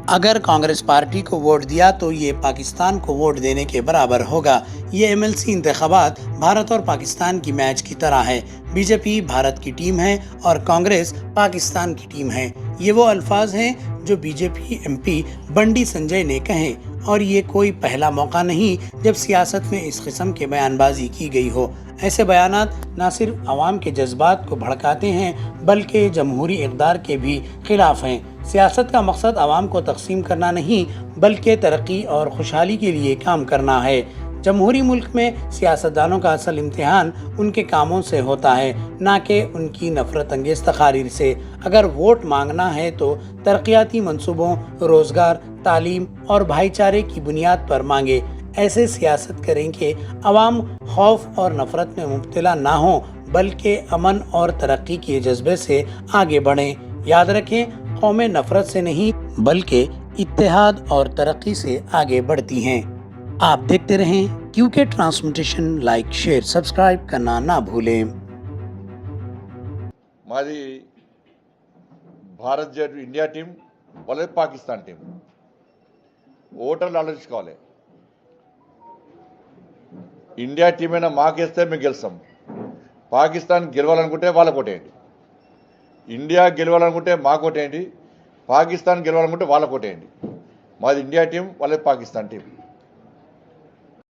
अगर कांग्रेस पार्टी को वोट दिया तो ये पाकिस्तान को वोट देने के बराबर होगा। ये एमएलसी इंतखाबात भारत और पाकिस्तान की मैच की तरह है। बीजेपी भारत की टीम है और कांग्रेस पाकिस्तान की टीम है। ये वो अल्फाज हैं जो बीजेपी एमपी बंडी संजय ने कहे, और ये कोई पहला मौका नहीं जब सियासत में इस किस्म के बयानबाजी की गई हो। ऐसे बयानात न सिर्फ अवाम के जज्बात को भड़काते हैं बल्कि जमहूरी इक़्तिदार के भी खिलाफ हैं। सियासत का मकसद अवाम को तकसीम करना नहीं बल्कि तरक्की और खुशहाली के लिए काम करना है। जमहूरी मुल्क में सियासतदानों का असल इम्तिहान उनके कामों से होता है, ना कि उनकी नफरत अंगेज तकारीर से। अगर वोट मांगना है तो तरक्याती मंसूबों, रोजगार, तालीम और भाईचारे की बुनियाद पर मांगे। ऐसे सियासत करें कि अवाम खौफ और नफरत में मुब्तला ना हो बल्कि अमन और तरक्की के जज्बे से आगे बढ़ें। याद रखें, कौमें नफरत से नहीं बल्कि इत्तेहाद और तरक्की से आगे बढ़ती हैं। आप देखते रहें क्यूके ट्रांसमिटेशन। लाइक, शेयर, सब्सक्राइब करना ना भूलें। మాది భారత్ జట్టు ఇండియా టీం వాళ్ళది పాకిస్తాన్ టీం. ఓటర్లు ఆలోచించుకోవాలి. ఇండియా టీం అయినా మాకేస్తే మేము గెలుస్తాం. పాకిస్తాన్ గెలవాలనుకుంటే వాళ్ళకు కొట్టేయండి. ఇండియా గెలవాలనుకుంటే మాకు కొట్టేయండి. పాకిస్తాన్ గెలవాలనుకుంటే వాళ్ళకు కొట్టేయండి. మాది ఇండియా టీం వాళ్ళది పాకిస్తాన్ టీం.